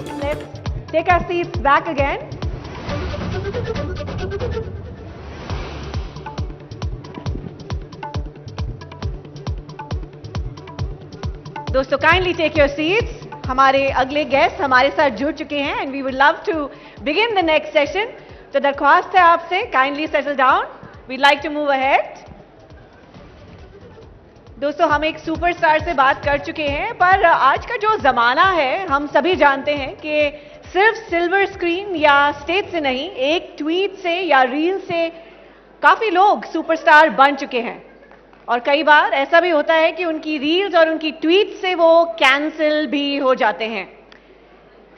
Let's take our seats back again. दोस्तों kindly take your seats. हमारे अगले guest हमारे साथ जुड़ चुके हैं and we would love to begin the next session. तो दरख्वास्त है आपसे, kindly settle down. We'd like to move ahead. दोस्तों हम एक सुपरस्टार से बात कर चुके हैं, पर आज का जो जमाना है हम सभी जानते हैं कि सिर्फ सिल्वर स्क्रीन या स्टेज से नहीं, एक ट्वीट से या रील से काफी लोग सुपरस्टार बन चुके हैं. और कई बार ऐसा भी होता है कि उनकी रील्स और उनकी ट्वीट से वो कैंसिल भी हो जाते हैं.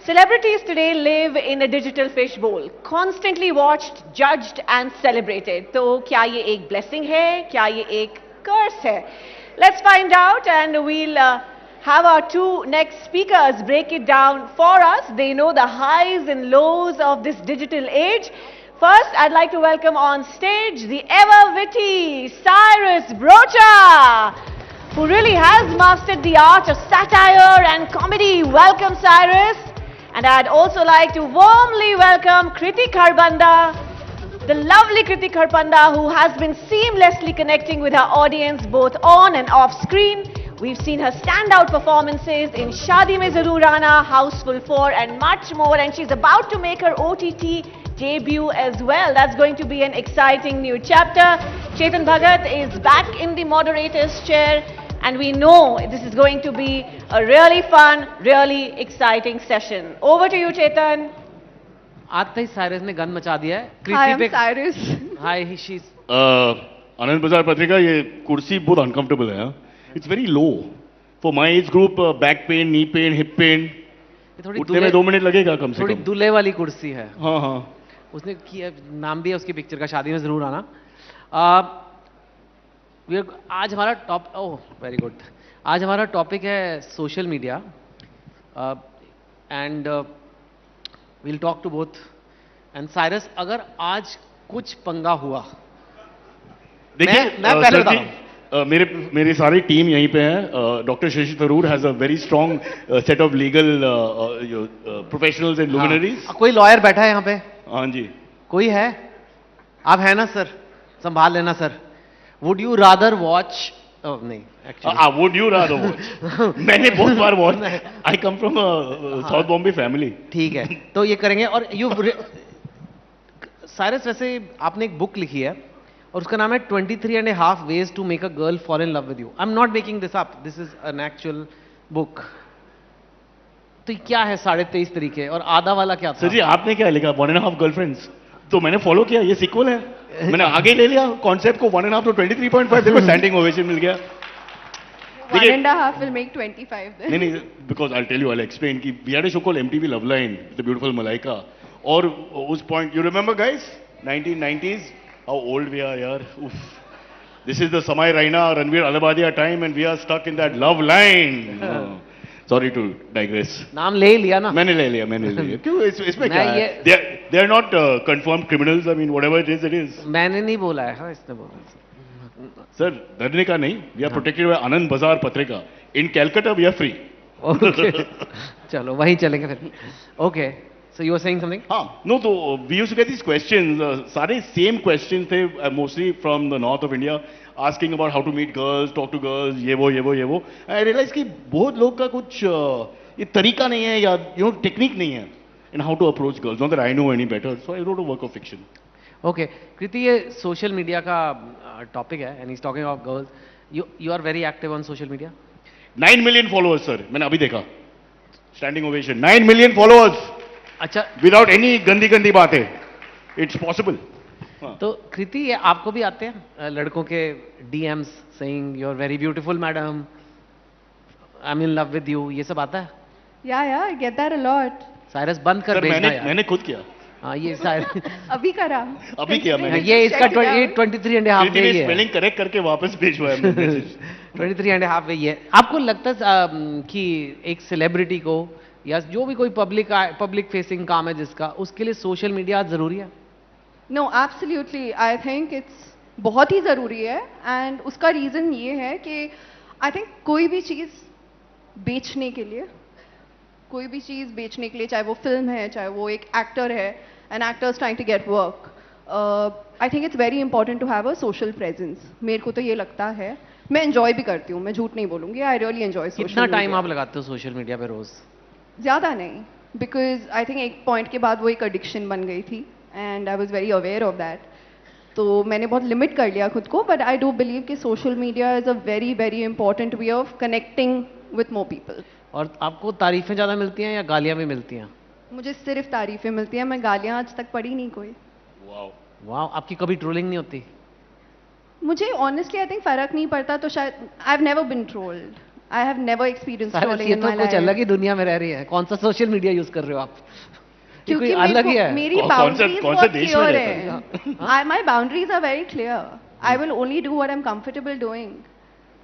Celebrities today live in a digital fishbowl, constantly watched, judged and celebrated. तो क्या ये एक blessing है? क्या ये एक curse है? Let's find out and we'll have our two next speakers break it down for us. They know the highs and lows of this digital age. First, I'd like to welcome on stage the ever-witty Cyrus Brocha, who really has mastered the art of satire and comedy. Welcome, Cyrus. And I'd also like to warmly welcome Kriti Kharbanda, the lovely Kriti Kharbanda, who has been seamlessly connecting with her audience both on and off screen. We've seen her standout performances in Shaadi Mein Zaroor Aana, Houseful 4 and much more, and she's about to make her OTT debut as well. That's going to be an exciting new chapter. Chetan Bhagat is back in the moderator's chair, and we know this is going to be a really fun, really exciting session. Over to you, Chetan. आते ही Cyrus ने gun मचा दिया है. Hi, I'm Cyrus. हाय शीज. आनंद बाजार पत्रिका, ये कुर्सी बहुत अनकंफर्टेबल है. It's very low for my age group. Back pain, knee pain, hip pain. उठने में 2 मिनट लगेगा कम से कम. थोड़ी दूल्हे वाली कुर्सी है. हाँ हाँ. उसने किया, नाम भी है उसकी पिक्चर का, शादी में जरूर आना. आज हमारा वेरी गुड. आज हमारा टॉपिक है social media and we'll talk to both. And Cyrus, अगर आज कुछ पंगा हुआ, देखिए मैं पहले बता रहा हूं. मेरी सारी टीम यहीं पे है. Doctor Shashi Tharoor has a very strong set of legal professionals and luminaries. कोई लॉयर बैठा है यहाँ पे? हाँ जी. कोई है? आप है ना सर? संभाल लेना sir. Would you rather watch? नहीं actually would you rather watch. मैंने बहुत बार watch. I come from south Bombay family. ठीक है, तो ये करेंगे. और यू साइरस, वैसे आपने एक बुक लिखी है और उसका नाम है 23.5 ways to make a girl fall in love with you. I'm not making this up. This is an actual book. तो क्या है 23.5 तरीके, और आधा वाला क्या था? सर जी, आपने क्या लिखा? 1.5 गर्लफ्रेंड्स. तो मैंने फॉलो किया. ये सीक्वल है. मैंने आगे ले लिया कॉन्सेप्ट को. 1.5 to 23.5. देखो स्टैंडिंग ओवेशन मिल गया. 1.5 will make 25 then. नहीं, because I tell you, I explain कि we had a show called MTV Love Line, the beautiful Malaika. और उस point, you remember guys, 1990s, how old we are yaar. Oof. This is the Samay Raina, Ranveer Alabadia time and we are stuck in that love line. Sorry to digress. नाम ले लिया ना? मैंने ले लिया. क्यों? इसमें क्या है? They are not confirmed criminals. I mean, whatever it is, it is. मैंने नहीं बोला है. हाँ, इसने बोला. Sir, डरने का नहीं. We are protected by आनंद बाजार पत्रिका. In Calcutta, we are free. Okay. चलो वहीं चलेंगे फिर. Okay. So you were saying something? हाँ, no, तो we used to get these questions. सारे same questions थे, mostly from the north of India, asking about how to meet girls, talk to girls, ये वो. I realized कि बहुत लोग का कुछ ये तरीका नहीं है, या टेक्निक नहीं है in how to approach girls. Not that I know any better, so I wrote a work of fiction. Okay, कृति, ये सोशल मीडिया का टॉपिक है and he's talking about girls. You are very active on social media. 9 million followers, sir. मैंने अभी देखा. Standing ovation. 9 million followers. अच्छा. Without any गंदी बातें. It's possible. तो कृति, ये आपको भी आते हैं लड़कों के DMs saying you're very beautiful madam, I'm in love with you, ये सब आता है? Yeah, I get that a lot. Cyrus बंद कर भेजना यार. मैंने खुद किया. हाँ, ये साइरस अभी करा. अभी किया मैंने. ये इसका 23.5 पे है. स्पेलिंग करेक्ट करके वापस भेजवाया मैंने. 23.5 पे ये. आपको लगता है कि एक सेलिब्रिटी को या जो भी कोई पब्लिक फेसिंग काम है जिसका, उसके लिए सोशल मीडिया जरूरी है? No, absolutely. I think it's बहुत ही ज़रूरी है. एंड उसका रीज़न ये है कि आई थिंक कोई भी चीज़ बेचने के लिए कोई भी चीज़ बेचने के लिए, चाहे वो फिल्म है, चाहे वो एक एक्टर है, an actor is trying to get work, I think it's very important to have a social presence. मेरे को तो ये लगता है, मैं एंजॉय भी करती हूँ, मैं झूठ नहीं बोलूँगी, आई रियली एंजॉय सोशल। कितना टाइम आप लगाते हो सोशल मीडिया पे रोज? ज़्यादा नहीं, बिकॉज आई थिंक एक पॉइंट के बाद वो एक एडिक्शन बन गई थी and I was very aware of that. तो मैंने बहुत लिमिट कर लिया खुद को, बट आई डू बिलीव कि social media is a very very important way of connecting with more people. और आपको तारीफें ज़्यादा मिलती हैं या गालियाँ भी मिलती हैं? मुझे सिर्फ तारीफें मिलती हैं, मैं गालियाँ आज तक पढ़ी नहीं कोई। वाओ, वाह, आपकी कभी ट्रोलिंग नहीं होती? मुझे ऑनेस्टली आई थिंक फर्क नहीं पड़ता, तो शायद I have never been trolled, I have never experience trolling ये इन तो माय कुछ अलग लाइफ। ही दुनिया में रह रही है। कौन सा सोशल मीडिया यूज कर रहे हो आप? ये क्योंकि कोई अलग ही है। मेरी कौन सा बाउंड्रीज देश बहुत में क्लियर रहता है, my boundaries are very clear, I will only do what I am comfortable doing,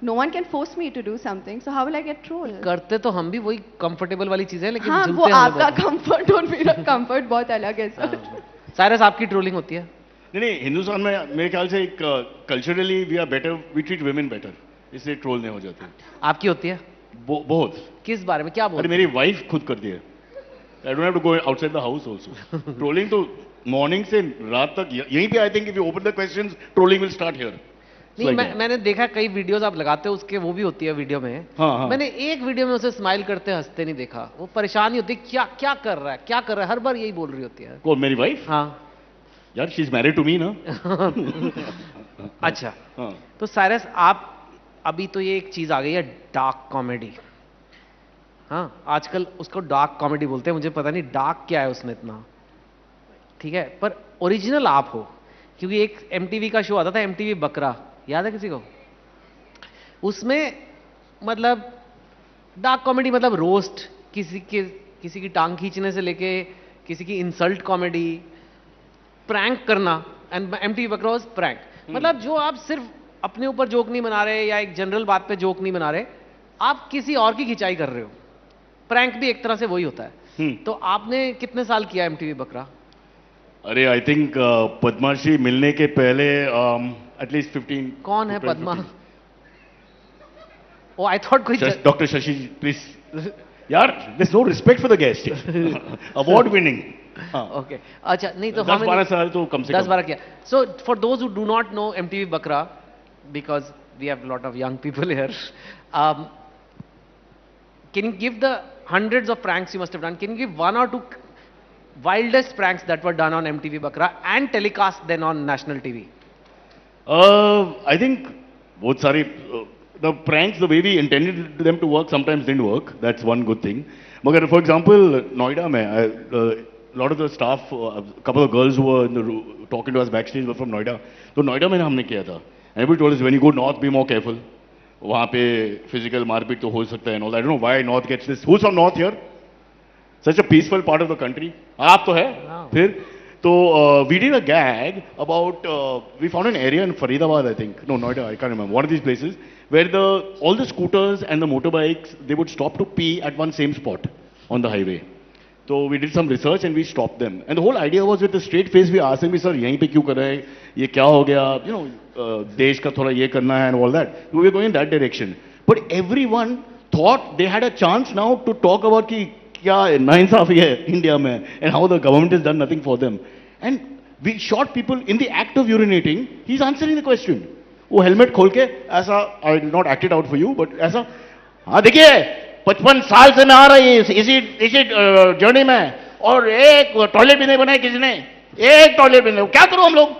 no one can force me to do something, so how will I get trolled? करते तो हम भी वही कंफर्टेबल वाली चीजें हैं, लेकिन हाँ, वो झुलते हैं आपका बहुत। कंफर्ट और मेरा कंफर्ट बहुत अलग है सर। साइरस, आपकी ट्रोलिंग होती है? नहीं, हिंदुस्तान में मेरे ख्याल से एक culturally we are better, we treat women better, इसलिए ट्रोल नहीं हो जाते। आपकी होती है? बहुत। किस बारे में क्या अरे बोलते मेरी वाइफ खुद करती है, I don't have to go outside the house also. Trolling तो मॉर्निंग से रात तक यहीं पे, I think if you open the questions trolling will start here. नहीं, मैंने देखा कई वीडियोस आप लगाते हो, उसके वो भी होती है वीडियो में। हाँ। मैंने एक वीडियो में उसे स्माइल करते हंसते नहीं देखा। वो परेशान ही होती है, क्या क्या कर रहा है, क्या कर रहा है, हर बार यही बोल रही होती है। कौन, मेरी वाइफ? हाँ। यार she is married to me ना। अच्छा, हाँ। तो साइरस, आप अभी तो ये एक चीज आ गई है, डार्क कॉमेडी। हाँ, आजकल उसको डार्क कॉमेडी बोलते हैं, मुझे पता नहीं डार्क क्या है उसमें इतना, ठीक है, पर ओरिजिनल आप हो। क्योंकि एक एमटीवी का शो आता था, एमटीवी बकरा, याद है किसी को? उसमें मतलब डार्क कॉमेडी मतलब रोस्ट, किसी की टांग खींचने से लेके किसी की इंसल्ट कॉमेडी, प्रैंक करना, एंड एमटीवी बकरा वाज प्रैंक। मतलब जो आप सिर्फ अपने ऊपर जोक नहीं बना रहे या एक जनरल बात पे जोक नहीं बना रहे, आप किसी और की खिंचाई कर रहे हो। प्रैंक भी एक तरह से वही होता है। तो आपने कितने साल किया एमटीवी बकरा? अरे आई थिंक पद्माश्री मिलने के पहले एटलीस्ट 15। कौन है पद्मा? ओ, आई थॉट कोई डॉक्टर शशि, प्लीज यार, there is no respect for the guest. Award winning. Okay, अच्छा, नहीं तो 10-12 साल तो कम से कम। 10-12 किया। So for those who do not know MTV Bakra, because we have lot of young people here, can you give the hundreds of pranks you must have done, can you give one or two wildest pranks that were done on MTV Bakra and telecast then on national TV? I think both sorry, the pranks, the way we intended them to work sometimes didn't work. That's one good thing. But for example, Noida mein, a lot of the staff, a couple of girls who were in the talking to us backstage were from Noida. So Noida mein हमने किया था. And everybody told us when you go north, be more careful. वहाँ पे physical मारपीट तो हो सकता है and all that. I don't know why North gets this. Who's from North here? Such a peaceful part of the country. आप तो है? फिर तो we did a gag about we found an area in Faridabad, I think. No, Noida, I can't remember. One of these places where all the scooters and the motorbikes, they would stop to pee at one same spot on the highway. So we did some research and we stopped them. And the whole idea was with a straight face we asked them, sir, यहीं पे क्यों कर रहे हैं? ये क्या हो गया? You know, देश का थोड़ा ये करना है and all that. We were going in that direction. But everyone thought they had a chance now to talk about कि क्या नाइंसाफी है इंडिया में and how the government has done nothing for them. And we shot people in the act of urinating. He's answering the question. वो helmet खोल के ऐसा, I did not act it out for you, but ऐसा, हाँ देखिए 55 साल से मैं आ रही इसी जर्नी में और एक टॉयलेट भी नहीं बनाया किसी ने, एक टॉयलेट भी नहीं, क्या करो हम लोग,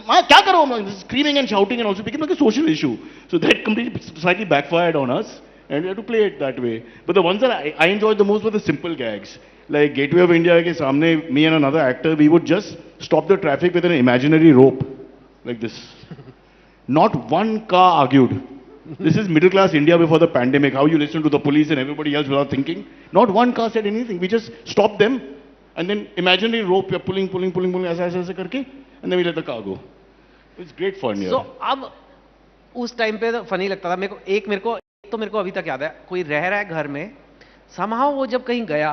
क्या करो हम लोग, screaming and shouting and also become like a social issue. So that completely slightly backfired on us and we had to play it that way. But the ones that I enjoyed the most were the simple gags. Like Gateway of India के सामने, me and another actor, we would just stop the traffic with an imaginary rope like this. Not one car argued. This is middle class India before the pandemic, how you listen to the police and everybody else without thinking. Not one car said anything. We just stopped them and then imaginary rope, you're pulling ऐसा करके, and then we let the car go. It's great fun. So अब उस time पे funny लगता था मेरे को अभी तक याद है, कोई रह रहा है घर में, somehow वो जब कहीं गया,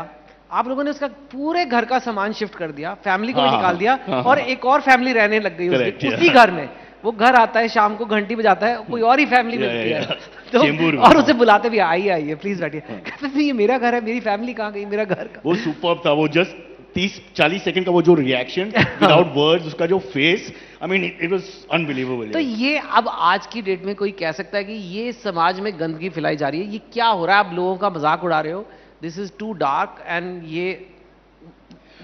आप लोगों ने उसका पूरे घर का सामान शिफ्ट कर दिया, फैमिली को भी निकाल दिया और एक और फैमिली रहने लग गई उसी घर में। वो घर आता है, शाम को घंटी बजाता है, कोई और ही फैमिली मिलती है। तो चेंबूर में, और हाँ। उसे बुलाते भी आइए आइए प्लीज बैठिए, कहते थे ये मेरा घर है, मेरी फैमिली कहाँ गई, मेरा घर कहाँ? वो सुपर था, वो जस्ट 30-40 सेकंड का वो जो रिएक्शन विदाउट वर्ड्स, उसका जो face, I mean it was unbelievable. तो ये अब आज की डेट में कोई कह सकता है कि ये समाज में गंदगी फैलाई जा रही है, ये क्या हो रहा है? आप लोगों का मजाक उड़ा रहे हो, this is too dark and ये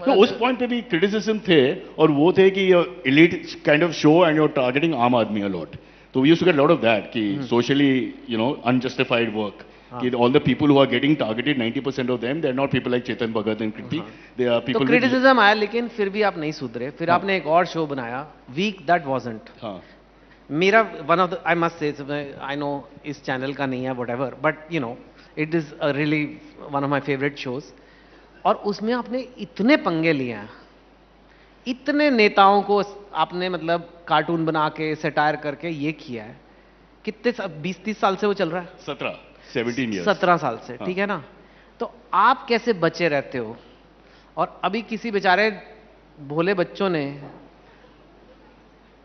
तो उस पॉइंट पे भी क्रिटिसिज्म थे, और वो थे कि elite kind of show and you're targeting आम आदमी अ लॉट। तो we used to get lot of that कि socially you know unjustified work, कि all the people who are getting targeted 90% of them they are not people like Chetan Bhagat and Kriti, they are तो people. Criticism आया, लेकिन फिर भी आप नहीं सुधरे, फिर आपने एक और शो बनाया वीक दैट वाजंट। हाँ, मेरा one of the, I must say, I know इस चैनल का नहीं है whatever, but you know it is really one of my favourite shows. और उसमें आपने इतने पंगे लिए हैं, इतने नेताओं को आपने मतलब कार्टून बना के सेटायर करके ये किया है। कितने 20-30 साल से वो चल रहा है? 17 years। 17 साल से, हाँ। ठीक है ना? तो आप कैसे बचे रहते हो? और अभी किसी बेचारे भोले बच्चों ने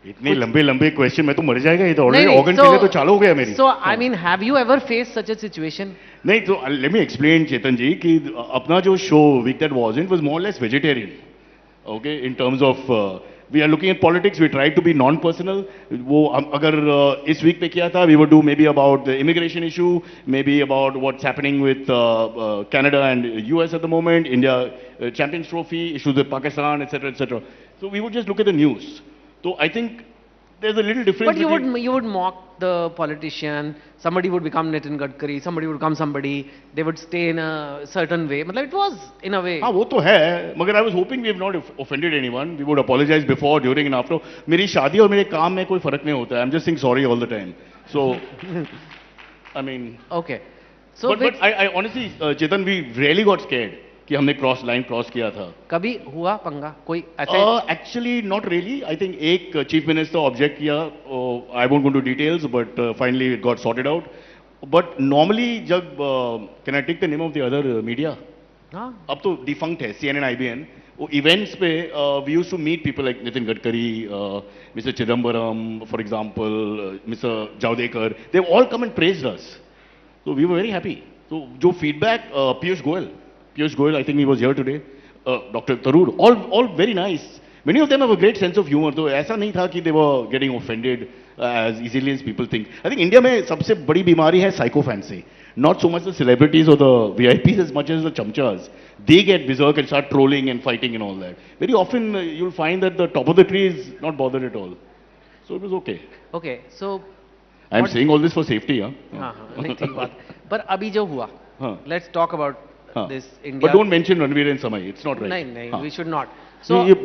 इतने लंबे लंबे क्वेश्चन में तो मर जाएगा, ये तो ऑलरेडी ऑर्गन के लिए तो चालू हो गया मेरी। So I mean have you ever face such a situation? नहीं, तो लेट मी एक्सप्लेन चेतन जी कि अपना जो show week that wasn't was more less vegetarian, okay, in terms of we are looking at politics, we try to be non personal. वो अगर इस week पे किया था, we would do maybe about the immigration issue, maybe about what's happening with Canada and US at the moment, India champions trophy issues with Pakistan etcetera etcetera. So we would just look at the news. So I think there's a little difference. But you would mock the politician. Somebody would become Nitin Gadkari. Somebody would become somebody. They would stay in a certain way. मतलब it was in a way. हाँ, वो तो है, मगर I was hoping we have not offended anyone. We would apologize before, during and after. मेरी शादी और मेरे काम में कोई फर्क नहीं होता है. I'm just saying sorry all the time. So, I mean. Okay. So but I honestly, Chetan, we really got scared कि हमने लाइन क्रॉस किया था। कभी हुआ पंगा कोई ऐसे? Actually not really. I think एक चीफ मिनिस्टर ऑब्जेक्ट किया, I won't go to details, but finally it got sorted out. But normally जब can I take the name of the other media? हाँ, अब तो डिफंक्ट है, CNN, IBN। वो events पे we used to meet people like Nitin Gadkari, mister Chidambaram, for example mister Javadekar, they all come and praised us, so we were very happy. So जो feedback, Piyush Goyal, I think he was here today, Dr. Tharoor, all very nice. Many of them have a great sense of humor. तो ऐसा नहीं था कि they were getting offended as easily as people think. I think India में सबसे बड़ी बीमारी है psychophancy. Not so much the celebrities or the VIPs as much as the chamchas. They get berserk and start trolling and fighting and all that. Very often you'll find that the top of the tree is not bothered at all. So it was okay. okay. So I'm saying all this for safety, huh? हाँ हाँ, नहीं ठीक बात। पर अभी जो हुआ, हाँ। let's talk about हाँ. this India. But don't mention Ranveer and Samay. It's not right. नहीं नहीं, हाँ. we should not. So, So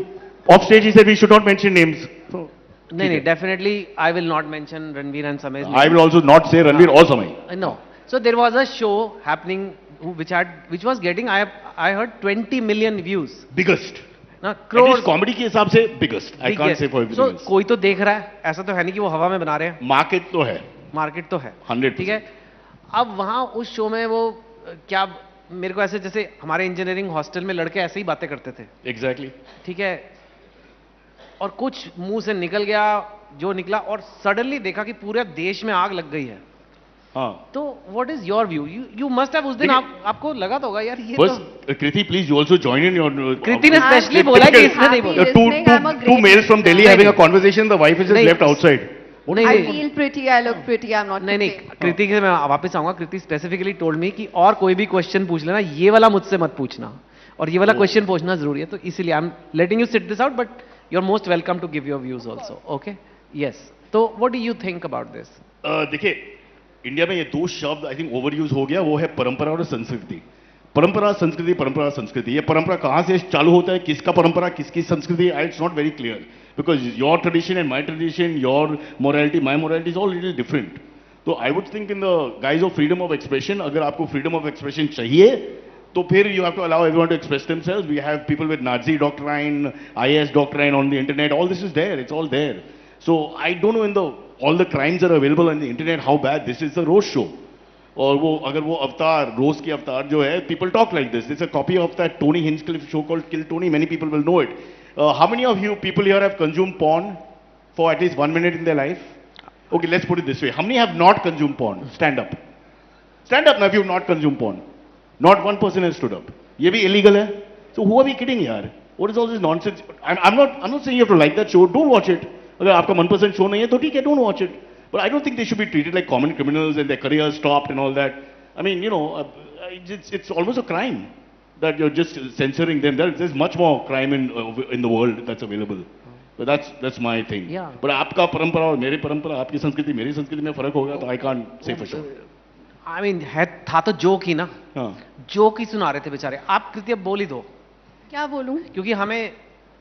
off stage he said we should not mention names. So, नहीं नहीं, definitely I will not mention Ranveer and Samay's I will also not say Ranveer or Samay. No. So there was a show happening which was getting, I heard 20 million views. Biggest. ना At crores. least comedy के हिसाब से biggest. I can't say for So everything else. कोई तो देख रहा है, ऐसा तो है नहीं कि वो हवा में बना रहे हैं। Market तो है. मार्केट तो है, 100%. ठीक है। अब वहां उस शो में वो क्या, मेरे को ऐसे जैसे हमारे इंजीनियरिंग हॉस्टल में लड़के ऐसे ही बातें करते थे, Exactly. ठीक है, और कुछ मुंह से निकल गया जो निकला, और सडनली देखा कि पूरे देश में आग लग गई है। हाँ. तो what is your view? You must have उस दिन आपको लगा तो होगा यार ये First, तो Kriti, please you also join in your. कृति ने हाँ, स्पेशली typical- बोला कि इसने नहीं Happy बोला। listening, I'm a Two great males from Delhi नहीं, having a नहीं. conversation. The wife is just नहीं. left outside. नहीं I नहीं feel pretty, I look pretty, I'm not नहीं, pretty. कृति के मैं वापस आऊंगा। कृति स्पेसिफिकली टोल्ड मी कि और कोई भी क्वेश्चन पूछ लेना, ये वाला मुझसे मत पूछना, और ये वाला क्वेश्चन पूछना जरूरी है। तो इसीलिए I am letting you sit this out, but you are most welcome to give your views also. Okay, yes. तो what do you think about this? देखिए, इंडिया में ये दो शब्द आई थिंक ओवर यूज हो गया, वो है परंपरा और संस्कृति। परंपरा संस्कृति, परंपरा संस्कृति। ये परंपरा कहाँ से चालू होता है, किसका परंपरा, किसकी संस्कृति, it's not very clear, because your tradition and my tradition, your morality, my morality is all little different. तो I would think in the guise of freedom of expression, अगर आपको फ्रीडम ऑफ एक्सप्रेशन चाहिए तो फिर you have to allow everyone to express themselves. We have people with Nazi doctrine, IS doctrine on the internet, all this is there, it's all there. So I don't know in the all the crimes that are available on the internet how bad this is the roast show. और वो अगर वो अवतार, रोज की अवतार जो है, people talk like this. It's a copy of that Tony Hinchcliffe show called Kill Tony. Many people will know it. How many of you people here have consumed porn for at least 1 minute in their life? Okay, let's put it this way. How many have not consumed porn? Stand up. Stand up now if you've not consumed porn. Not one person has stood up. ये भी illegal है. So who are we kidding यार? What is all this nonsense? I'm not saying you have to like that show. Don't watch it. अगर आपका मनपसंद show नहीं है तो ठीक है, don't watch it. But I don't think they should be treated like common criminals and their careers stopped and all that. I mean, you know, it's almost a crime that you're just censoring them. There's much more crime in the world that's available. But that's my thing. Yeah. But आपका परंपरा और मेरी परंपरा, आपकी संस्कृति मेरी संस्कृति में फर्क होगा तो I can't say for sure. I mean, था तो जोक ही ना, हाँ. जोक ही सुना रहे थे बेचारे. आप कृति अब बोल ही दो, क्या बोलूं? क्योंकि हमें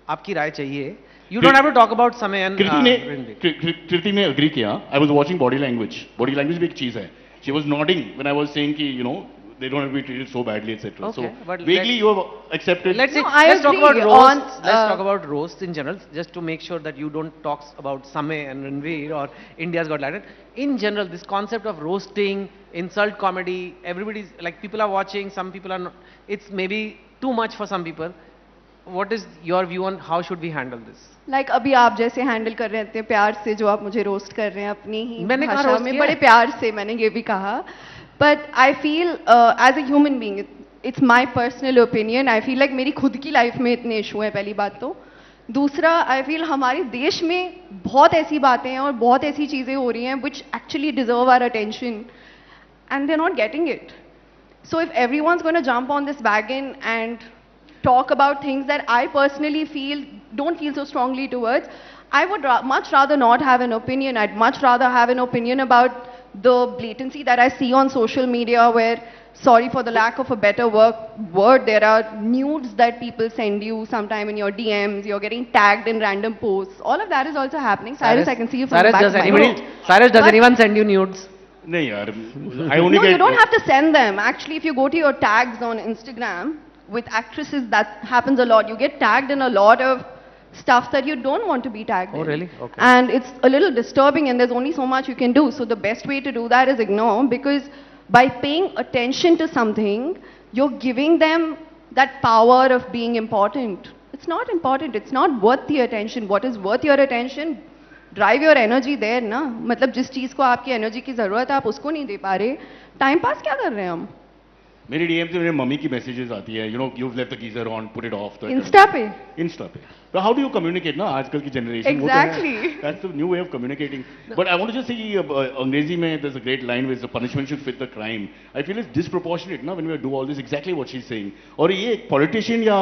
आपकी राय चाहिए. You don't have to talk about समय and कृति ने agree किया. I was watching body language. Body language भी एक चीज है. She was nodding when I was saying कि you know they don't have to be treated so badly, etc. Okay, So but vaguely you have accepted. Let's talk about roasts. Let's talk about roasts in general, just to make sure that you don't talk about Samay and Ranveer or India's Got Talent. In general, this concept of roasting, insult comedy, everybody's like, people are watching, some people are not. It's maybe too much for some people. What is your view on how should we handle this? Like अभी आप जैसे handle कर रहे थे प्यार से, जो आप मुझे रोस्ट कर रहे हैं अपनी ही मैंने कहा भाषा roast में, किया बड़े है? प्यार से मैंने ये भी कहा. But I feel as a human being, it's my personal opinion. I feel like मेरी खुद की लाइफ में इतने इशू हैं, पहली बात तो. दूसरा, I feel हमारे देश में बहुत ऐसी बातें हैं और बहुत ऐसी चीज़ें हो रही हैं which actually deserve our attention and they're not getting it. So if everyone's going to jump on this wagon and talk about things that I personally don't feel so strongly towards, I would much rather not have an opinion. I'd much rather have an opinion about the blatancy that I see on social media where, sorry for the lack of a better word, there are nudes that people send you sometime in your DMs, you're getting tagged in random posts. All of that is also happening. Cyrus, I can see you from the back of my head. Cyrus, does anyone send you nudes? नहीं यार, I only No, get. you don't have to send them. Actually, if you go to your tags on Instagram, with actresses, that happens a lot. You get tagged in a lot of stuff that you don't want to be tagged in. Oh, really? Okay. And it's a little disturbing and there's only so much you can do. So the best way to do that is ignore, because by paying attention to something, you're giving them that power of being important. It's not important. It's not worth the attention. What is worth your attention? Drive your energy there, ना. मतलब जिस चीज़ को आपकी energy की ज़रूरत है, आप उसको नहीं दे पा रहे. Time pass क्या कर रहे हैं हम? मेरी डीएम से मेरे मम्मी की मैसेजेस आती है, you know, you've left the geyser on, put it off. Insta पे? Insta पे. So how do you communicate ना आजकल की generation? Exactly. That's the new way of communicating. But I want to just say, अंग्रेजी में there's a great line where the punishment should fit the crime. I feel it's disproportionate ना when we do all this. Exactly what she's saying. और ये politician या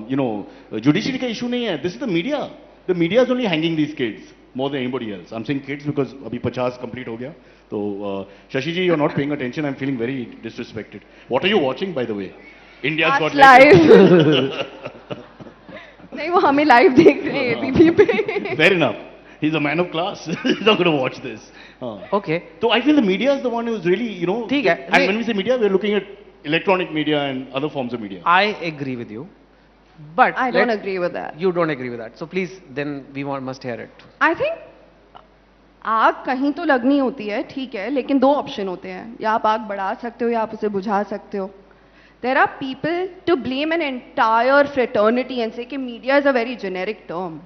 you know judiciary का issue नहीं है. This is the media. The media is only hanging these kids more than anybody else. I'm saying kids because अभी 50 complete हो गया. So Shashi ji, you're not paying attention. I'm feeling very disrespected. What are you watching, by the way? India's Got live. नहीं, वो हमें live देख रहे हैं ABP पे. Fair enough. He's a man of class. He's not going to watch this. Okay. So I feel the media is the one who's really, you know. ठीक है. And when we say media, we're looking at electronic media and other forms of media. I agree with you. But I don't agree with that. You don't agree with that. So please, then we must hear it. I think आग कहीं तो लगनी होती है, ठीक है, लेकिन दो ऑप्शन होते हैं. या आप आग बढ़ा सकते हो या आप उसे बुझा सकते हो. There are people to blame an entire fraternity and say कि media is a very generic term.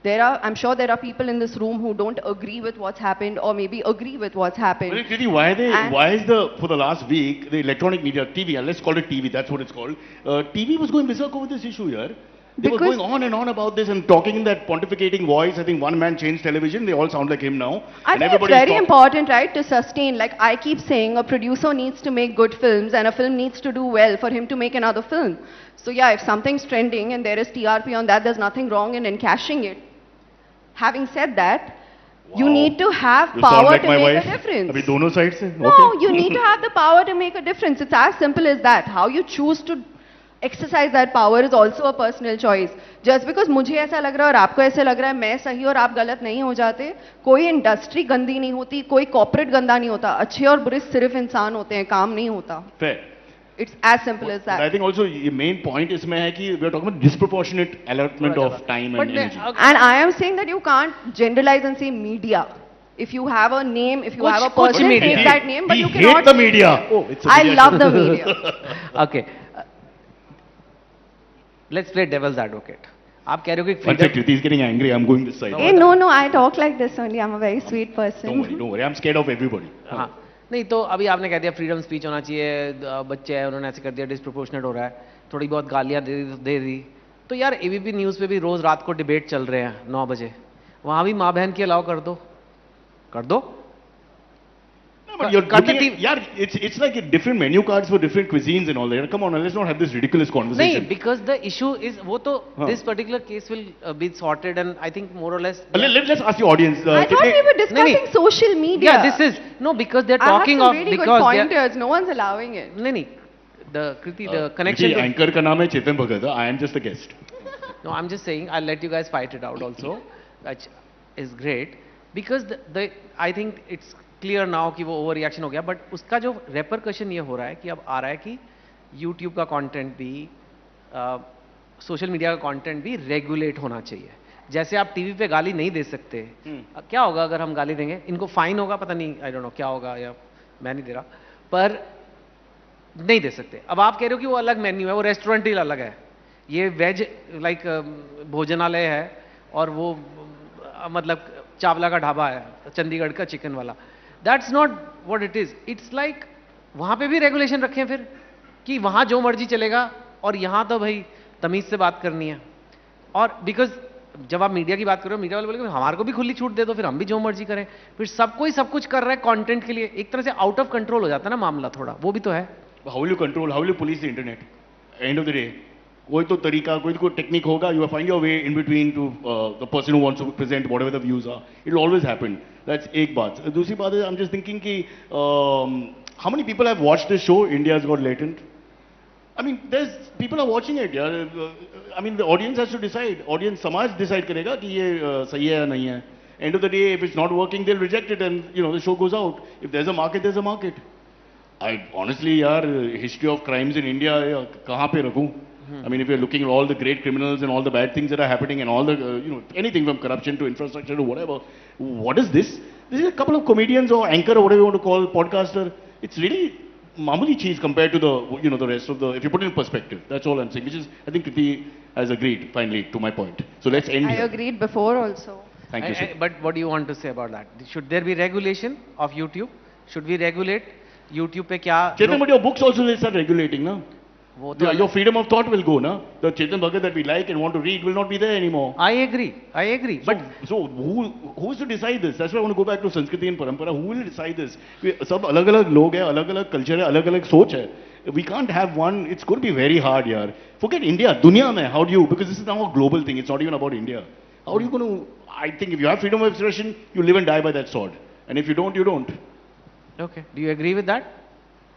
I'm sure there are people in this room who don't agree with what's happened or maybe agree with what's happened. Well, Kriti, for the last week, the electronic media, TV, let's call it TV, that's what it's called. TV was going berserk over this issue here. They were going on and on about this and talking in that pontificating voice. I think one man changed television. They all sound like him now. I think it's very important, right, to sustain. Like I keep saying, a producer needs to make good films and a film needs to do well for him to make another film. So yeah, if something's trending and there is TRP on that, there's nothing wrong in encashing it. Having said that, you need to have power to make a difference. Abhi dono sides se? No, you need to have the power to make a difference. It's as simple as that. How you choose to exercise that power is also a personal choice. Just because मुझे ऐसा लग रहा है और आपको ऐसे लग रहा है, मैं सही और आप गलत नहीं हो जाते. कोई इंडस्ट्री गंदी नहीं होती, कोई कॉर्पोरेट गंदा नहीं होता. अच्छे और बुरे सिर्फ इंसान होते हैं, काम नहीं होता. Fair. It's as simple as that. I think also the main point is we are talking about disproportionate allotment of time and energy. And I am saying that you can't generalize and say media. If you have a name, if you have a person, take that name, but you cannot. We hate the media. Oh, it's a I media love show. the media. Okay. Let's play devil's advocate. आप कह रहे हो कि One sec, Kriti is getting angry. I'm going this side. Hey, no, I talk like this only. I'm a very sweet person. Don't worry. I'm scared of everybody. हाँ नहीं तो अभी आपने कह दिया फ्रीडम स्पीच होना चाहिए, बच्चे हैं उन्होंने ऐसे कर दिया, डिस्प्रोपोर्शनेट हो रहा है, थोड़ी बहुत गालियाँ दे दी, तो यार एबीपी न्यूज़ पे भी रोज रात को डिबेट चल रहे हैं 9 बजे, वहाँ भी माँ बहन की अलाउ कर दो. No, but you're Cut the looking at, yeah, it's like different menu cards for different cuisines and all that. Come on, let's not have this ridiculous conversation. नहीं, because the issue is वो तो हाँ. this particular case will be sorted and I think more or less. Let's ask the audience. I thought we were discussing नहीं. social media. Yeah, this is no because they're I talking have of some really good because they're- pointers. No one's allowing it. नहीं the Kriti the connection. Kriti, to- anchor का नाम है Chetan Bhagat. I am just a guest. No, I'm just saying I'll let you guys fight it out also, which is great because the I think it's clear now कि वो over reaction हो गया, but उसका जो repercussion ये हो रहा है कि अब आ रहा है कि YouTube का कंटेंट भी सोशल मीडिया का कंटेंट भी रेगुलेट होना चाहिए. जैसे आप टीवी पे गाली नहीं दे सकते, क्या होगा अगर हम गाली देंगे, इनको फाइन होगा, पता नहीं, आई डोंट नो क्या होगा, या मैं नहीं दे रहा, पर नहीं दे सकते. अब आप कह रहे हो कि वो अलग मेन्यू है, वो रेस्टोरेंट ही अलग है, ये वेज लाइक भोजनालय है और वो मतलब चावला का ढाबा है चंडीगढ़ का चिकन वाला. That's not what it is. It's like वहां पे भी रेगुलेशन रखें फिर कि वहां जो मर्जी चलेगा और यहां तो भाई तमीज से बात करनी है. और बिकॉज जब आप मीडिया की बात करो, मीडिया वाले बोलेंगे हमारे को भी खुली छूट दे दो, फिर हम भी जो मर्जी करें, फिर सबको ही सब कुछ कर रहा है कंटेंट के लिए. एक तरह से आउट ऑफ कंट्रोल हो जाता है ना मामला थोड़ा, वो भी तो है. How will you control? How will you police the internet? End of the day, कोई तो तरीका, कोई तो टेक्निक होगा. You will find your way in between to the person who wants to present whatever the views are. It will always happen. That's एक बात. दूसरी बात है, I'm just thinking कि how many people have watched this show? India's Got Latent. I mean, there's people are watching it. Yeah. I mean, the audience has to decide. Audience समाज decide करेगा कि ये सही है या नहीं है. End of the day, if it's not working, they'll reject it, and the show goes out. If there's a market, there's a market. I honestly, यार, history of crimes in India, कहाँ पे रखूँ? I mean, if you're looking at all the great criminals and all the bad things that are happening and all the, anything from corruption to infrastructure to whatever, what is this? This is a couple of comedians or anchor or whatever you want to call, podcaster. It's really mamuli cheese compared to the, the rest of the, if you put it in perspective. That's all I'm saying, which is, I think Kriti has agreed, finally, to my point. So let's end I here. agreed before also. Thank you, sir. But what do you want to say about that? Should there be regulation of YouTube? Should we regulate YouTube पे क्या? Chetan, but your books also they start regulating, no? वो तो Your freedom of thought will go, no? The Chetan Bhagat that we like and want to read will not be there anymore. I agree. But So who is to decide this? That's why I want to go back to Sanskriti and Parampara. Who will decide this? सब अलग-अलग लोग हैं, अलग-अलग culture है, अलग-अलग सोच है. We can't have one. It's going to be very hard, yaar. Forget India, दुनिया में. How do you? Because this is now a global thing. It's not even about India. How are you going to? I think if you have freedom of expression, you live and die by that sword. And if you don't, you don't. okay, do you agree with that?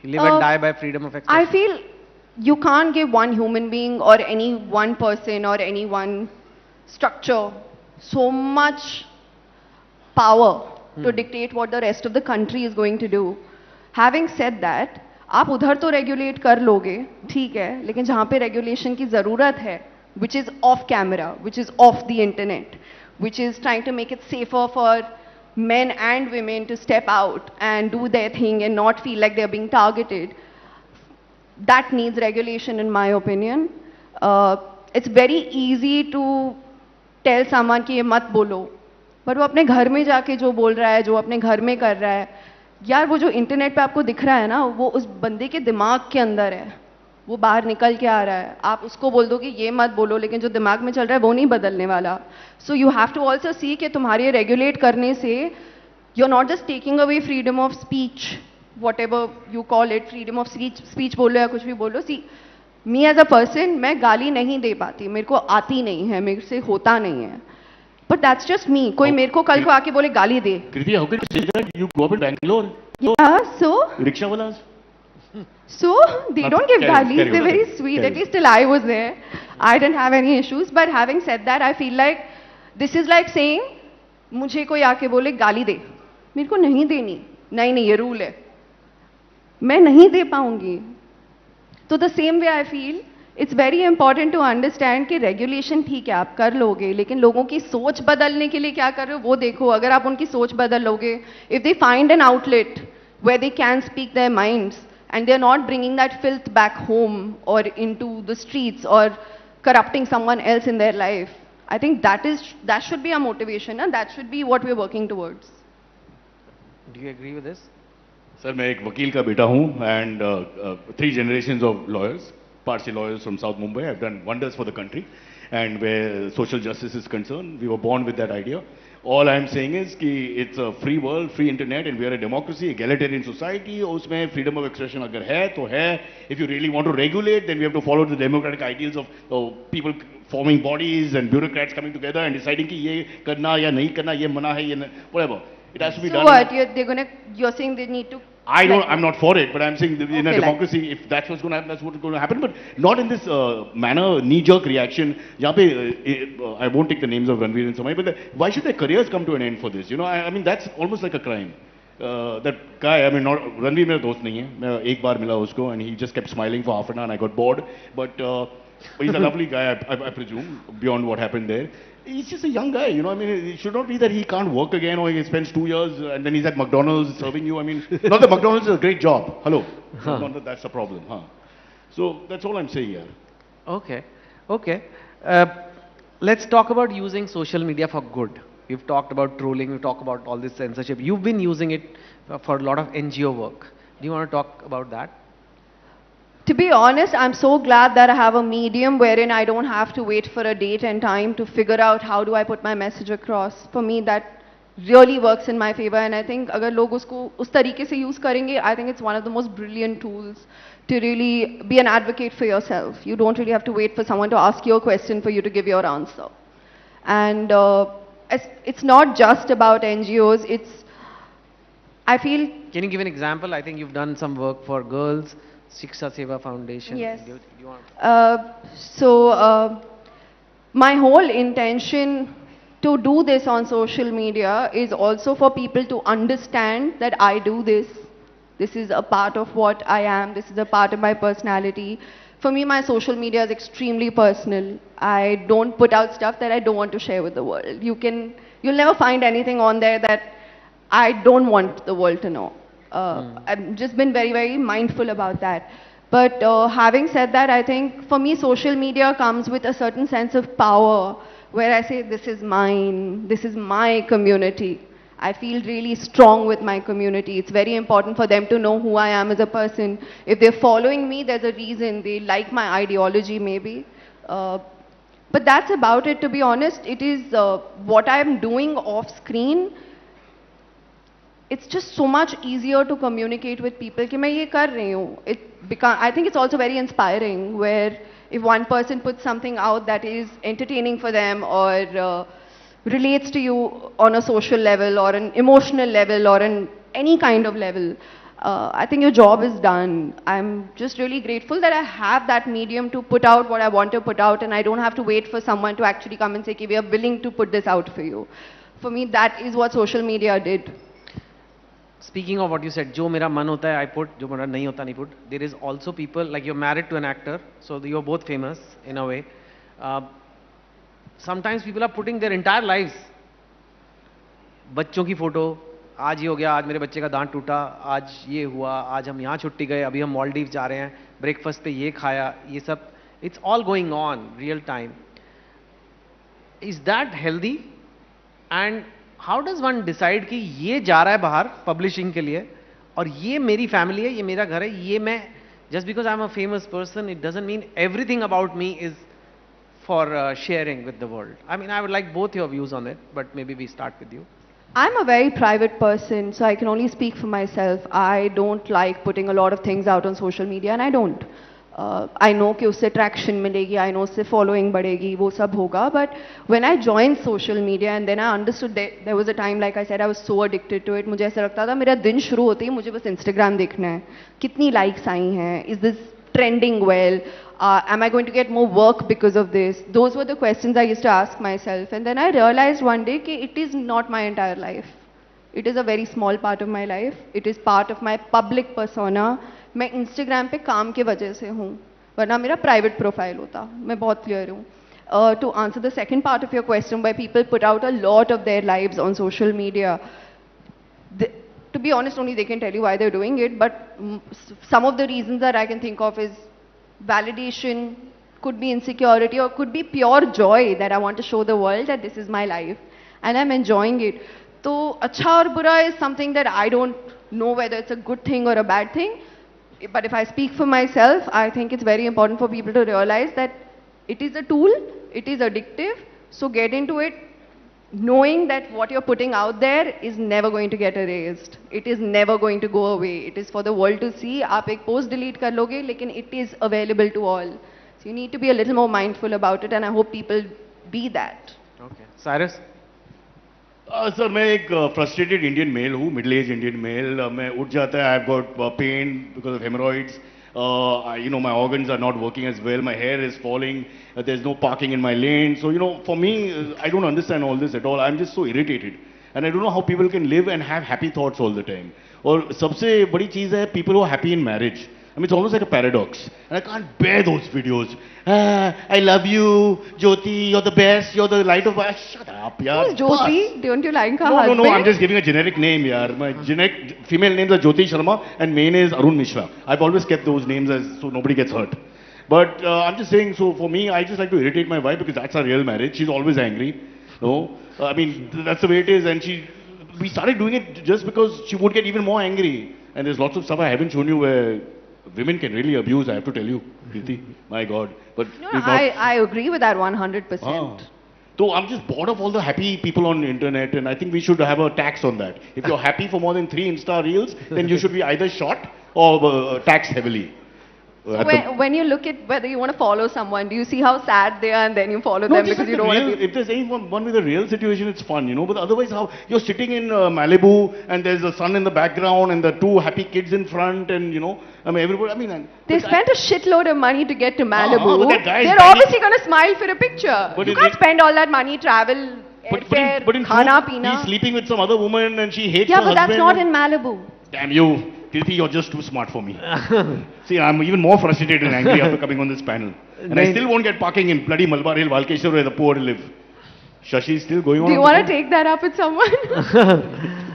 You live and die by freedom of expression. I feel you can't give one human being or any one person or any one structure so much power to dictate what the rest of the country is going to do. Having said that, आप उधर तो regulate कर लोगे, ठीक है, लेकिन जहाँ पे रेगुलेशन की ज़रूरत है, which is off camera, which is off the internet, which is trying to make it safer for men and women to step out and do their thing and not feel like they're being targeted, that needs regulation in my opinion. It's very easy to tell someone कि ये मत बोलो, but वो अपने घर में जाके जो बोल रहा है, जो अपने घर में कर रहा है, यार वो जो इंटरनेट पे आपको दिख रहा है ना, वो उस बंदे के दिमाग के अंदर है, वो बाहर निकल के आ रहा है. आप उसको बोल दो कि ये मत बोलो, लेकिन जो दिमाग में चल रहा है वो नहीं बदलने वाला. So you have to also see कि तुम्हारे रेगुलेट करने से you are not just taking away freedom of speech, whatever you call it, freedom of speech बोलो या कुछ भी बोलो. सी मी एज अ पर्सन, मैं गाली नहीं दे पाती, मेरे को आती नहीं है, मेरे से होता नहीं है, बट दैट्स जस्ट मी. कोई मेरे को कल को आके बोले गाली दे. Kriti, how can you say that? You grew up in Bangalore. Yeah, so Rickshaw walas? they don't give Carry galis, on, they're very carry on. sweet. At least till I was there, I didn't have any issues. But having said that, I feel like this is like saying मुझे कोई आके बोले गाली दे, मेरे को नहीं देनी, नहीं ये रूल है, मैं नहीं दे पाऊंगी. तो the same way I feel it's very important to understand कि रेगुलेशन ठीक है आप कर लोगे, लेकिन लोगों की सोच बदलने के लिए क्या कर रहे हो वो देखो. अगर आप उनकी सोच बदल लोगे, if they find an outlet where they can speak their minds and they're not bringing that filth back home or into the streets or corrupting someone else in their life, I think that should be our motivation, and that should be what we're working towards. Do you agree with this? Sir, मैं एक वकील का बेटा हूँ and 3 generations of lawyers, Parsi lawyers from South Mumbai have done wonders for the country, and where social justice is concerned, we were born with that idea. All I am saying is कि it's a free world, free internet, and we are a democracy, egalitarian society. उसमें freedom of expression अगर है तो है. If you really want to regulate, then we have to follow the democratic ideals of people forming bodies and bureaucrats coming together and deciding कि ये करना या नहीं करना, ये मना है, ये whatever. It has to be So done. what? You're saying they need to. I'm not for it, but I'm saying that in a Okay, democracy, if that's what's going to happen, that's what's going to happen. But not in this manner, knee-jerk reaction. जहाँ पे I won't take the names of Ranveer and Samay, but why should their careers come to an end for this? You know, I mean that's almost like a crime. That guy, I mean, not Ranveer मेरा दोस्त नहीं है. मैं एक बार मिला उसको, and he just kept smiling for half an hour, and I got bored. But he's a lovely guy, I presume, beyond what happened there. He's just a young guy, you know. I mean, it should not be that he can't work again or he spends 2 years and then he's at McDonald's serving you. I mean, not that McDonald's is a great job. Hello. Not that that's the problem. Huh. So that's all I'm saying here. Okay, okay. Let's talk about using social media for good. We've talked about trolling, we've talked about all this censorship. You've been using it for a lot of NGO work. Do you want to talk about that? To be honest, I'm so glad that I have a medium wherein I don't have to wait for a date and time to figure out how do I put my message across. For me, that really works in my favor, and I think अगर लोग उसको उस तरीके से use करेंगे, I think it's one of the most brilliant tools to really be an advocate for yourself. You don't really have to wait for someone to ask you a question for you to give your answer. And it's not just about NGOs. I feel. Can you give an example? I think you've done some work for girls. Shiksha Seva Foundation. Yes. Do you want? My whole intention to do this on social media is also for people to understand that I do this. This is a part of what I am. This is a part of my personality. For me, my social media is extremely personal. I don't put out stuff that I don't want to share with the world. You'll never find anything on there that I don't want the world to know. I've just been very, very mindful about that. But having said that, I think for me, social media comes with a certain sense of power where I say, this is mine, this is my community. I feel really strong with my community. It's very important for them to know who I am as a person. If they're following me, there's a reason. They like my ideology, maybe. But that's about it, to be honest. It is what I'm doing off screen. It's just so much easier to communicate with people कि मैं ये कर रही हूँ. I think it's also very inspiring where if one person puts something out that is entertaining for them or relates to you on a social level or an emotional level or an any kind of level, I think your job is done. I'm just really grateful that I have that medium to put out what I want to put out, and I don't have to wait for someone to actually come and say, we are willing to put this out for you. For me, that is what social media did. Speaking of what you said, जो मेरा मन होता है I put, जो मेरा नहीं होता नहीं put. There is also people, like you're married to an actor, so you're both famous in a way. Sometimes people are putting their entire lives. बच्चों की फोटो, आज ये हो गया, आज मेरे बच्चे का दांत टूटा, आज ये हुआ, आज हम यहाँ छुट्टी गए, अभी हम मॉलडीव जा रहे हैं, ब्रेकफास्ट पे ये खाया, ये सब. It's all going on real time. Is that healthy? And how does one decide कि ये जा रहा है बाहर पब्लिशिंग के लिए और ये मेरी फैमिली है, ये मेरा घर है, ये मैं just because I'm a famous person, it doesn't mean everything about me is for sharing with the world. I mean, I would like both your views on it, but maybe we start with you. I'm a very private person, so I can only speak for myself. I don't like putting a lot of things out on social media, and I don't. I know कि उससे traction मिलेगी, I know उससे following बढ़ेगी, वो सब होगा. But when I joined social media and then I understood that there was a time, like I said, I was so addicted to it. मुझे ऐसा लगता था मेरा दिन शुरू होते ही मुझे बस Instagram देखना है. कितनी likes आई हैं? Is this trending well? Am I going to get more work because of this? Those were the questions I used to ask myself. And then I realized one day that it is not my entire life. It is a very small part of my life. It is part of my public persona. मैं Instagram पे काम के वजह से हूँ, वरना मेरा private profile होता. मैं बहुत clear हूँ. To answer the second part of your question, where people put out a lot of their lives on social media, to be honest, only they can tell you why they're doing it, but some of the reasons that I can think of is validation, could be insecurity, or could be pure joy that I want to show the world that this is my life and I'm enjoying it. So acha aur bura is something that I don't know whether it's a good thing or a bad thing. But if I speak for myself, I think it's very important for people to realize that it is a tool, it is addictive, so get into it knowing that what you're putting out there is never going to get erased. It is never going to go away. It is for the world to see. आप एक post delete कर लोगे, लेकिन it is available to all. So you need to be a little more mindful about it, and I hope people be that. Okay. Cyrus? Sir मैं एक frustrated Indian mail हूँ, middle age Indian mail. मैं उठ जाता है, I have got pain because of haemorrhoids. You know, my organs are not working as well, my hair is falling, there's no parking in my lane. So, you know, for me, I don't understand all this at all. I'm just so irritated. And I don't know how people can live and have happy thoughts all the time. और सबसे बड़ी चीज़ है, people who are happy in marriage. I mean, it's almost like a paradox. And I can't bear those videos. I love you, Jyoti, you're the best, you're the light of my... Shut up, yaar. Who's Jyoti? Don't you like her No, husband? no, I'm just giving a generic name, yaar. My generic female names are Jyoti Sharma and main is Arun Mishra. I've always kept those names as so nobody gets hurt. But I'm just saying, so for me, I just like to irritate my wife because that's our real marriage. She's always angry. No, I mean, that's the way it is. And we started doing it just because she would get even more angry. And there's lots of stuff I haven't shown you where women can really abuse, I have to tell you, Preeti. My God. But No, we've not- I agree with that 100%. So I'm just bored of all the happy people on the internet, and I think we should have a tax on that. If you're happy for more than 3 Insta reels, then you should be either shot or taxed heavily. At the- When you look at whether you want to follow someone, do you see how sad they are and then you follow No, them just because like you the don't want real, to be... if there's anyone with a real situation, it's fun, you know. But otherwise, how you're sitting in Malibu and there's a sun in the background and the 2 happy kids in front, and you know, I mean, everybody. I mean, They spent a shitload of money to get to Malibu. but that guy is They're banging- obviously going to smile for a picture. But You in can't it- spend all that money, travel, airfare, but in khana, truth, pina. he's sleeping with some other woman and she hates Yeah, her but that's husband. not in Malibu. Damn you, Kirti, you're just too smart for me. See, I'm even more frustrated and angry after coming on this panel. And I still won't get parking in bloody Malabar Hill, Valkeshwar, where the poor live. Shashi is still going on. Do you on want the to phone? take that up with someone?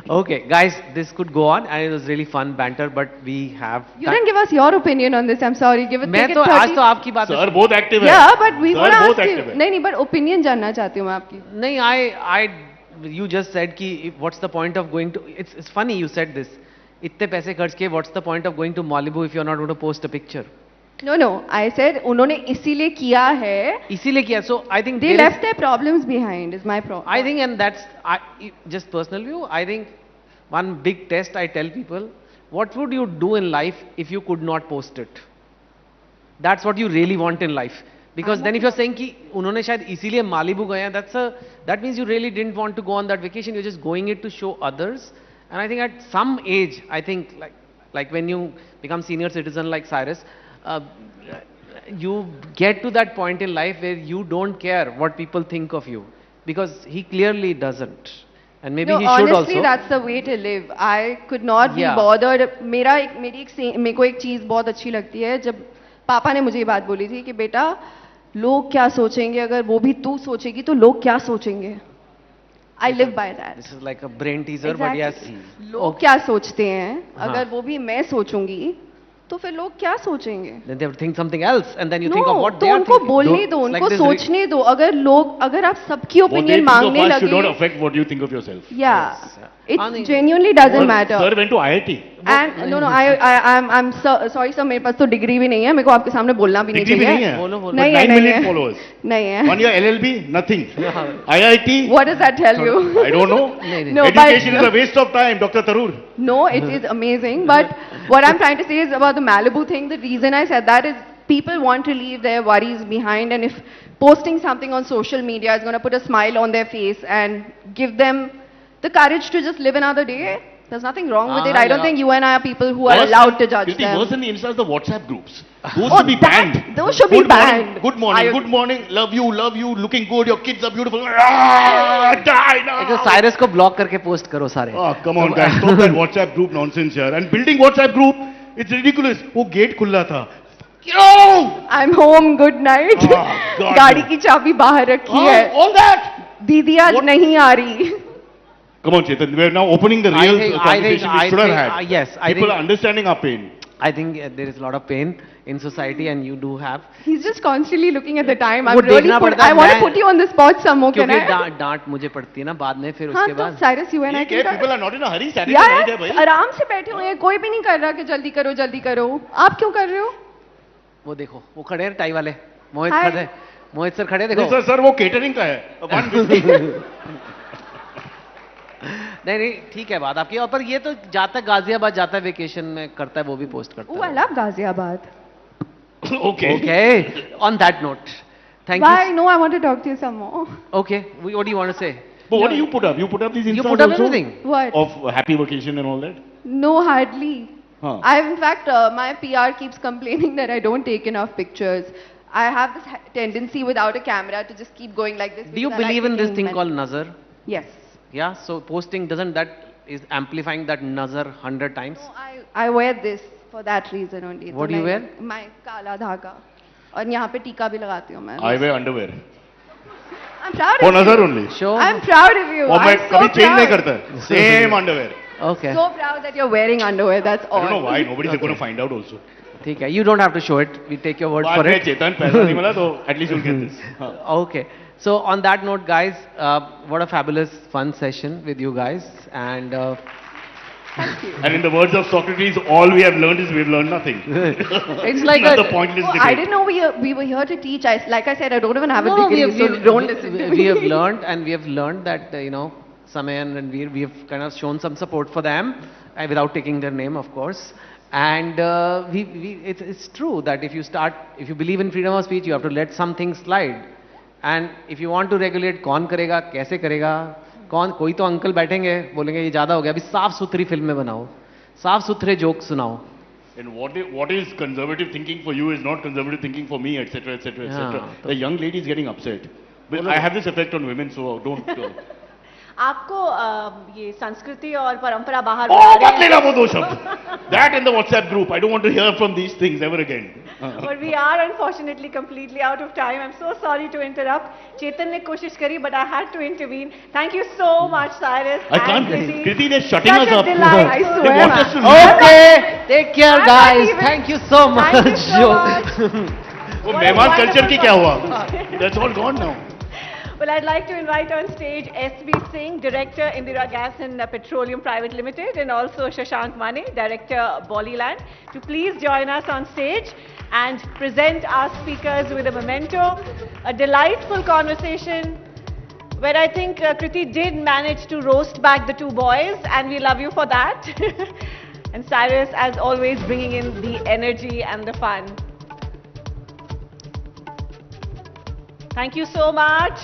Okay, guys, this could go on and it was really fun banter, but we have... You didn't give us your opinion on this. I'm sorry. Give it. मैं take it तो 30. आज तो आपकी बात Sir, both active है. Yeah, but we Sir, want to both ask you. active है. नहीं, but opinion जानना चाहती हूँ मैं आपकी. नहीं, you just said कि what's the point of going to... It's funny you said this. इतने पैसे खर्च के what's the point of going to Malibu if you're not going to post a picture? No. I said उन्होंने इसीलिए किया है. इसीलिए किया. So I think They there is- left their problems behind. Is my problem. I think, and that's just personal view. I think one big test I tell people: what would you do in life if you could not post it? That's what you really want in life. Because then if you're saying कि उन्होंने शायद इसीलिए Malibu गए हैं, that means you really didn't want to go on that vacation. You're just going it to show others. And I think at some age, I think like when you become senior citizen like Cyrus, you get to that point in life where you don't care what people think of you, because he clearly doesn't, and maybe No, he should honestly, also. that's the way to live. I could not be Yeah. bothered. मेरे को एक चीज बहुत अच्छी लगती है जब पापा ने मुझे ये बात बोली थी कि बेटा लोग क्या सोचेंगे, अगर वो भी तू सोचेगी तो लोग क्या सोचेंगे. I live by that. This is like a brain teaser, but yes. Exactly. लोग क्या सोचते हैं, हाँ. अगर वो भी मैं सोचूंगी तो फिर लोग क्या सोचेंगे. Then they have to think something else, and then you think of No, what तो they are उनको thinking. बोलने Don't- दो, it's like उनको this सोचने दो. अगर आप सबकी What they opinion think of मांगने us should not लगे, affect what you think of yourself. yeah, I mean- it genuinely doesn't matter. Sir went to IIT. And no, I'm sorry sir, मेरे पास तो degree भी नहीं है, मेरे को आपके सामने बोलना भी नहीं Degree भी नहीं चाहिए. है. बोलो, बोलो. नहीं But है, 9 नहीं million है. followers. नहीं है. 1 year LLB, nothing. IIT, What does that tell you? I don't know. नहीं, नहीं. No, Education but is a waste of time, Dr. Tarur. no, it is amazing. But what I'm trying to say is about the Malibu thing. The reason I said that is people want to leave their worries behind, and if posting something on social media is going to put a smile on their face and give them the courage to just live another day, there's nothing wrong with it. I don't yeah. think you and I are people who are Worse allowed to than- judge Kirti, them. Worse than the Insta is the WhatsApp groups. Those Oh, should be that- banned. those should be Good morning, banned. Good morning, I- good morning. Love you, looking good. Your kids are beautiful. Ah, die now. एक तो Cyrus को block करके post करो सारे. Oh, come on, guys. Stop that WhatsApp group nonsense here. And building WhatsApp group, it's ridiculous. वो gate खुला था. Yo! I'm home, good night. Oh, God. गाड़ी की चाबी बाहर रखी है. All that. दीदी आज What? नहीं आ रही. Come on, Chetan. We are now opening the real I think- conversation we should have I had. yes, I People think- are understanding our pain. I think there is a lot of pain in society, and you do have. He's just constantly looking at the time. वो देखना पड़ता है, I want to मैं- put you on the spot some more. Can क्योंकि I? डांट मुझे पड़ती है ना बाद में, फिर हाँ उसके तो बाद. Cyrus, you and I ठीक है, can. people are not in a hurry. Saturday यार night है भाई. आराम से बैठे हुए हैं, कोई भी नहीं कर रहा कि जल्दी करो जल्दी करो. आप क्यों कर रहे हो? वो देखो, वो खड़े हैं टाई वाले. मोहित Hi. खड़े, मोहित सर खड़े, नहीं देखो. सर सर वो केटरिंग का है 150. नहीं नहीं, ठीक है बात आपकी. और पर ये तो जाता है गाजियाबाद, जाता है वेकेशन में, करता है, वो भी पोस्ट करता Oh, I है. love Ghaziabad. Okay. Okay. On that note, thank Why? you. No, I want to talk to you some more. Okay. What do you want to say? But what do you put up? You put up these You Instas put up also? everything. What? Of happy vacation and all that? No, hardly. Huh. In fact, my PR keeps complaining that I don't take enough pictures. I have this tendency without a camera to just keep going like this. Do you because I like believe in this taking thing called nazar? Yes. Yeah. So posting, doesn't that is amplifying that nazar 100 times? No, I wear this for that reason only. What तो do you मैं- wear? My काला धागा. और यहाँ पे टीका भी लगाती हूँ मैं. I wear underwear. I'm proud For of you. nazar only. Sure. I'm proud of you. और मैं I'm so कभी change नहीं proud. करता. Same underwear. Okay. So proud that you're wearing underwear. That's I all. don't know why. Nobody's Okay. going to find out also. ठीक है. You don't have to show it. We take your word बाद for में it. चेतन पैसा नहीं मिला तो at least you'll get this. हाँ. Okay. So on that note, guys, what a fabulous fun session with you guys, and Thank you. And in the words of Socrates, all we have learned is we've learned nothing. it's like Another a, pointless Oh, debate. I didn't know we were here to teach. Like I said, I don't even have a No, degree, so don't we- listen to we me. have learned, and we have learned that you know, Samay and Ranveer, we have kind of shown some support for them without taking their name, of course. And it's true that if you believe in freedom of speech, you have to let some things slide. And if you want to regulate, कौन करेगा, कैसे करेगा, कौन, कोई तो uncle बैठेंगे, बोलेंगे ये ज्यादा हो गया, अभी साफ सुथरी फिल्में बनाओ, साफ सुथरे जोक सुनाओ. And what is conservative thinking for you is not conservative thinking for me, etc., etc., etc. Yeah. The young lady is getting upset. But I have this effect on women, so don't. आपको ये संस्कृति और परंपरा बाहर Oh, बुला मत रहे हैं. लेना वो दो शब्द. That in the WhatsApp group. I don't want to hear from these things ever again. But we are unfortunately completely out of time. I'm so sorry to interrupt. Chetan ने कोशिश करी, but I had to intervene. Thank you so much, Cyrus. I can't. and Kriti. Kriti, they're shutting Such us a up. delight. I They swear. want us to man. leave. Okay, take care, I'm not guys. even- Thank you so much. Thank you so much. वो What a मेहमान wonderful culture की क्या हुआ? conversation. That's all gone now. Well, I'd like to invite on stage S.B. Singh, Director, Indira Gas and Petroleum Private Limited, and also Shashank Mane, Director, Bollyland, to please join us on stage and present our speakers with a memento. A delightful conversation where I think Kriti did manage to roast back the two boys, and we love you for that. And Cyrus, as always, bringing in the energy and the fun. Thank you so much.